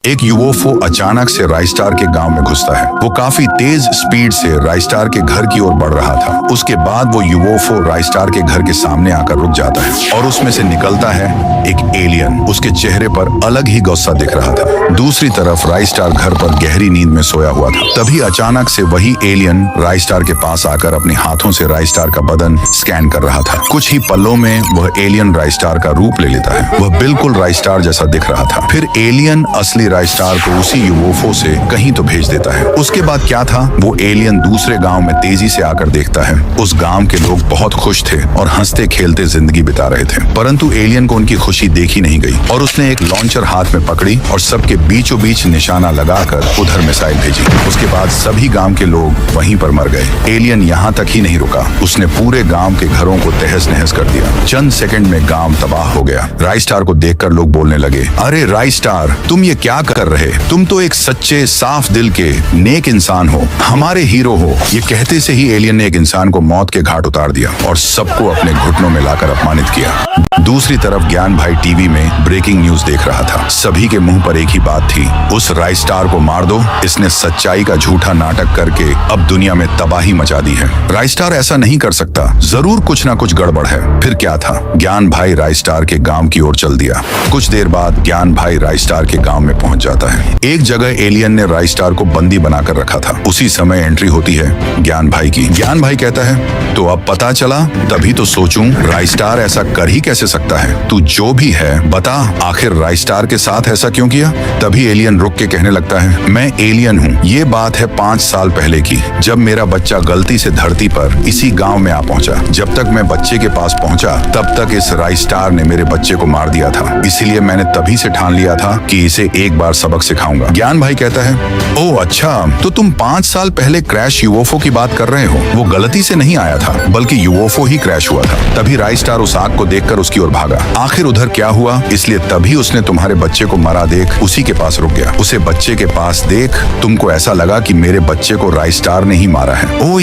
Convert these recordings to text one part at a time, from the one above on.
एक यूएफओ अचानक से राइस्टार के गांव में घुसता है। वो काफी तेज स्पीड से राइस्टार के घर की ओर बढ़ रहा था। उसके बाद वो यूएफओ राइस्टार के घर के सामने आकर रुक जाता है और उसमें से निकलता है एक एलियन। उसके चेहरे पर अलग ही गुस्सा दिख रहा था। दूसरी तरफ राइस्टार घर पर गहरी नींद में सोया हुआ था। तभी अचानक से वही एलियन राइस्टार के पास आकर अपने हाथों से राइस्टार का बदन स्कैन कर रहा था। कुछ ही पलों में वह एलियन राइस्टार का रूप ले लेता है। वह बिल्कुल राइस्टार जैसा दिख रहा था। फिर एलियन असली राइस्टार को उसी यूएफओ से कहीं तो भेज देता है। उसके बाद क्या था, वो एलियन दूसरे गांव में तेजी से आकर देखता है। उस गांव के लोग बहुत खुश थे और हंसते खेलते जिंदगी बिता रहे थे। परंतु एलियन को उनकी खुशी देखी नहीं गई और उसने एक लॉन्चर हाथ में पकड़ी और सबके बीचों बीच निशाना लगाकर उधर मिसाइल भेजी। उसके बाद सभी गांव के लोग वहीं पर मर गए। एलियन यहाँ तक ही नहीं रुका, उसने पूरे गांव के घरों को तहस नहस कर दिया। चंद सेकंड में गांव तबाह हो गया। राइस्टार को देखकर लोग बोलने लगे, अरे राइस्टार, तुम ये क्या कर रहे? तुम तो एक सच्चे साफ दिल के नेक इंसान हो, हमारे हीरो हो। ये कहते से ही एलियन ने एक इंसान को मौत के घाट उतार दिया और सबको अपने घुटनों में लाकर अपमानित किया। दूसरी तरफ ज्ञान भाई टीवी में ब्रेकिंग न्यूज देख रहा था। सभी के मुंह पर एक ही बात थी, उस राइस्टार को मार दो। इसने सच्चाई का झूठा नाटक करके अब दुनिया में तबाही मचा दी है। राइस्टार ऐसा नहीं कर सकता, जरूर कुछ ना कुछ गड़बड़ है। फिर क्या था, ज्ञान भाई राइस्टार के गांव की ओर चल दिया। कुछ देर बाद ज्ञान भाई राइस्टार के गांव में पहुंच जाता है। एक जगह एलियन ने राइस्टार को बंदी बनाकर रखा था। उसी समय एंट्री होती है ज्ञान भाई की। ज्ञान भाई कहता है, तो अब पता चला, तभी तो सोचूं राइस्टार ऐसा कर ही कैसे सकता है। तू जो भी है बता, आखिर राइस्टार के साथ ऐसा क्यों किया? तभी एलियन रुक के कहने लगता है, मैं एलियन हूँ। ये बात है 5 साल पहले की, जब मेरा बच्चा गलती से धरती पर इसी गांव में आ पहुंचा। जब तक मैं बच्चे के पास पहुंचा तब तक इस राइस्टार ने मेरे बच्चे को मार दिया था। इसीलिए मैंने तभी से ठान लिया था कि इसे एक बार सबक सिखाऊंगा। ज्ञान भाई कहता है, ओह अच्छा, तो तुम 5 साल पहले क्रैश यूएफओ की बात कर रहे हो। वो गलती से नहीं आया था, बल्कि यूएफओ ही क्रैश हुआ था। तभी राइस्टार उस आग को देखकर उसकी ओर भागा। आखिर उधर क्या हुआ, इसलिए तभी उसने तुम्हारे बच्चे को मरा देख उसी के पास रुक गया। उसे बच्चे के पास देख तुमको ऐसा लगा कि मेरे बच्चे को राइस्टार ने ही मारा है। ओ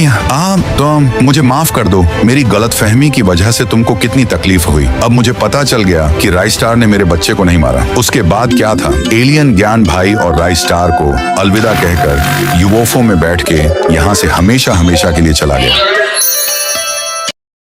तो मुझे माफ कर दो, मेरी गलतफहमी की वजह से तुमको कितनी तकलीफ हुई। अब मुझे पता चल गया कि राइस्टार ने मेरे बच्चे को नहीं मारा। उसके बाद क्या था, एलियन ज्ञान भाई और राइस्टार को अलविदा कहकर यूएफओ में बैठ के यहाँ से हमेशा हमेशा के लिए चला गया।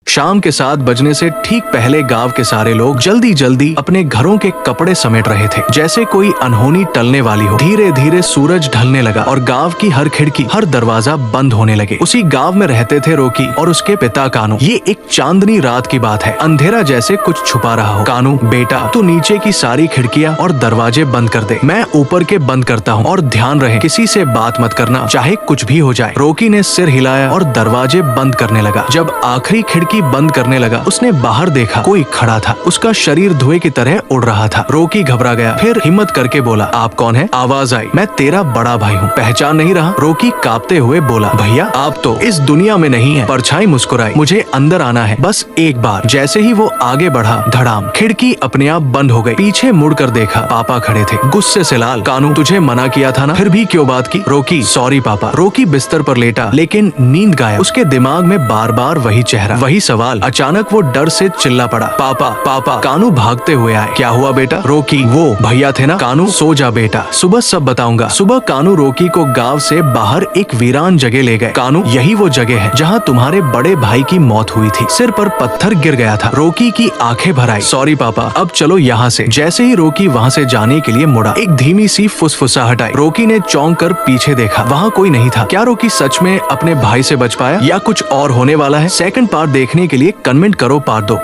शाम के 7 बजने से ठीक पहले गांव के सारे लोग जल्दी जल्दी अपने घरों के कपड़े समेट रहे थे, जैसे कोई अनहोनी टलने वाली हो। धीरे धीरे सूरज ढलने लगा और गांव की हर खिड़की, हर दरवाजा बंद होने लगे। उसी गांव में रहते थे रोकी और उसके पिता कानू। ये एक चांदनी रात की बात है। अंधेरा जैसे कुछ छुपा रहा हो। कानू, बेटा तू नीचे की सारी खिड़कियां और दरवाजे बंद कर दे, मैं ऊपर के बंद करता हूँ। और ध्यान रहे, किसी से बात मत करना, चाहे कुछ भी हो जाए। रोकी ने सिर हिलाया और दरवाजे बंद करने लगा। जब आखिरी खिड़की बंद करने लगा, उसने बाहर देखा, कोई खड़ा था। उसका शरीर धुएं की तरह उड़ रहा था। रोकी घबरा गया, फिर हिम्मत करके बोला, आप कौन है? आवाज आई, मैं तेरा बड़ा भाई हूँ। पहचान नहीं रहा? रोकी कांपते हुए बोला, भैया आप तो इस दुनिया में नहीं है। परछाई मुस्कुराई, मुझे अंदर आना है, बस एक बार। जैसे ही वो आगे बढ़ा, धड़ाम, खिड़की अपने आप बंद हो गई। पीछे मुड़कर देखा, पापा खड़े थे, गुस्से से लाल। कानू, तुझे मना किया था ना, फिर भी क्यों बात की? रोकी, सॉरी पापा। रोकी बिस्तर पर लेटा, लेकिन नींद गायब। उसके दिमाग में बार बार वही चेहरा, वही सवाल। अचानक वो डर से चिल्ला पड़ा, पापा पापा। कानू भागते हुए आए, क्या हुआ बेटा? रोकी, वो भैया थे ना? कानू, सो जा बेटा, सुबह सब बताऊंगा। सुबह कानू रोकी को गांव से बाहर एक वीरान जगह ले गए। कानू, यही वो जगह है जहाँ तुम्हारे बड़े भाई की मौत हुई थी। सिर पर पत्थर गिर गया था। रोकी की आंखें भर आई, सॉरी पापा, अब चलो यहाँ से। जैसे ही रोकी वहाँ से जाने के लिए मुड़ा, एक धीमी सी फुसफुसाहट आई। रोकी ने चौंक कर पीछे देखा, वहाँ कोई नहीं था। क्या रोकी सच में अपने भाई से बच पाया या कुछ और होने वाला है? सेकंड पार्ट देखने के लिए कमेंट करो पार्ट 2।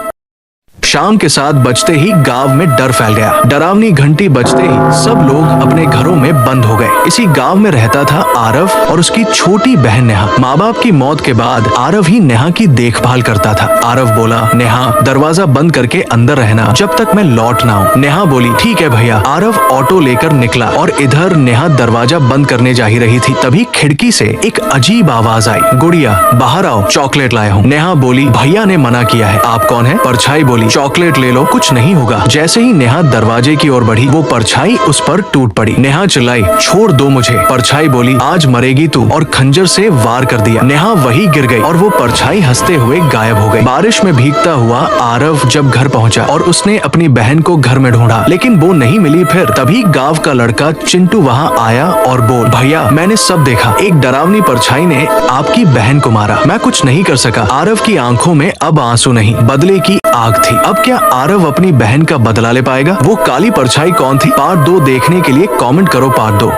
शाम के 7 बजते ही गांव में डर फैल गया। डरावनी घंटी बजते ही सब लोग अपने घरों में बंद हो गए। इसी गांव में रहता था आरव और उसकी छोटी बहन नेहा। माँ बाप की मौत के बाद आरव ही नेहा की देखभाल करता था। आरव बोला, नेहा दरवाजा बंद करके अंदर रहना जब तक मैं लौट ना आऊं। नेहा बोली, ठीक है भैया। आरव ऑटो लेकर निकला और इधर नेहा दरवाजा बंद करने जा ही रही थी। तभी खिड़की से एक अजीब आवाज आई, गुड़िया बाहर आओ, चॉकलेट लाया हूँ। नेहा बोली, भैया ने मना किया है। आप कौन है? परछाई बोली, चॉकलेट ले लो, कुछ नहीं होगा। जैसे ही नेहा दरवाजे की ओर बढ़ी, वो परछाई उस पर टूट पड़ी। नेहा चिल्लाई, छोड़ दो मुझे। परछाई बोली, आज मरेगी तू, और खंजर से वार कर दिया। नेहा वही गिर गई और वो परछाई हंसते हुए गायब हो गई। बारिश में भीगता हुआ आरव जब घर पहुंचा और उसने अपनी बहन को घर में ढूंढा, लेकिन वो नहीं मिली। फिर तभी गांव का लड़का चिंटू वहां आया और बोल, भैया मैंने सब देखा, एक डरावनी परछाई ने आपकी बहन को मारा। मैं कुछ नहीं कर सका। आरव की आंखों में अब आंसू नहीं, बदले की आग थी। अब क्या आरव अपनी बहन का बदला ले पाएगा? वो काली परछाई कौन थी? पार्ट 2 देखने के लिए कमेंट करो पार्ट 2।